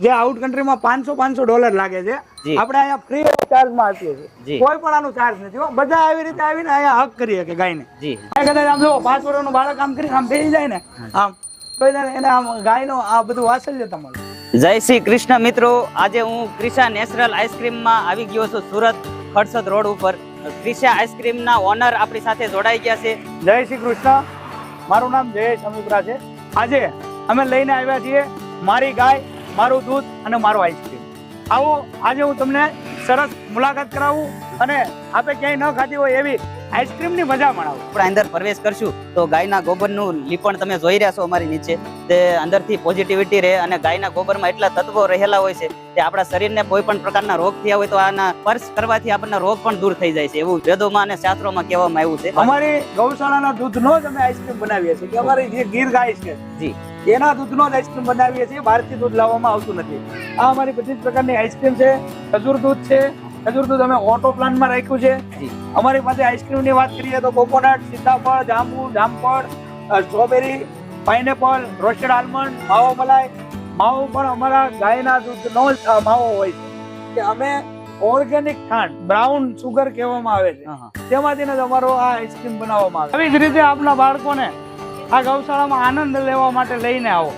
જે આઉટ કન્ટ્રીમાં $500 લાગે છે, આપણે અહીંયા ફ્રી ચાર્જમાં આપીએ છીએ. કોઈ પણ આનો ચાર્જ નથી હો. બધા આવી રીતે આવીને અહીંયા હક કરીએ કે ગાયને. કદાચ આમ જો 5 વર્ષનું બાળક આમ કરીને આમ બેસી જાય ને આમ તો એને આમ ગાયનો આ બધું વાત્સલ્ય તમારું. જય શ્રી કૃષ્ણ મિત્રો, આજે હું ક્રિશા નેચરલ આઈસ્ક્રીમમાં આવી ગયો છું, સુરત ખડસદ રોડ ઉપર. ક્રિશા આઈસ્ક્રીમના ઓનર આપણી સાથે જોડાઈ ગયા છે. જય શ્રી કૃષ્ણ, મારું નામ જયેશ અમીપરા છે. આજે અમે લઈને આવ્યા છીએ મારી ગાય, મારું દૂધ અને મારું આઈસ્ક્રીમ. આવો આજે હું તમને સરસ મુલાકાત કરાવું અને આપણે ક્યાંય ન ખાધી હોય એવી આઈસ્ક્રીમની મજા માણાવું. આપણે અંદર પ્રવેશ કરશું તો ગાયના ગોબરનું લીપણ તમે જોઈ રહ્યા છો અમારી નીચે, તે અંદરથી પોઝિટિવિટી રહે અને ગાયના ગોબરમાં એટલા તત્વો રહેલા હોય છે કે આપણા શરીરને કોઈ પણ પ્રકારના રોગ થયા હોય તો આના સ્પર્શ કરવાથી આપણને રોગ પણ દૂર થઈ જાય છે, એવું વેદોમાં અને શાસ્ત્રોમાં કહેવામાં આવ્યું છે. અમારી ગૌશાળાના દૂધનો જ અમે આઈસ્ક્રીમ બનાવીએ છીએ. કે અમારી જે ગીર ગાય છે જી, એના દૂધનો જ આઈસ્ક્રીમ બનાવીએ છીએ, બહારથી દૂધ લાવવામાં આવતું નથી. આ અમારી બધી જ પ્રકારની આઈસ્ક્રીમ છે. ખજૂર દૂધ છે, ખજૂર દૂધ અમે ઓટો પ્લાન્ટમાં રાખ્યું છે. અમારી પાસે આઈસ્ક્રીમની વાત કરીએ તો કોકોનટ, સીતાફળ, જાંબુ, જામફળ, સ્ટ્રોબેરી, પાઇનેપલ, રોસ્ટેડ આલમંડ, માવો મલાઈ. માવો પણ અમારા ગાયના દૂધનો જ માવો હોય છે કે અમે ઓર્ગેનિક ખાંડ, બ્રાઉન સુગર કહેવામાં આવે છે, તેમાંથી જ અમારો આ આઈસ્ક્રીમ બનાવવામાં આવે. આવી જ રીતે આપના બાળકોને આ ગૌશાળામાં આનંદ લેવા માટે લઈને આવો.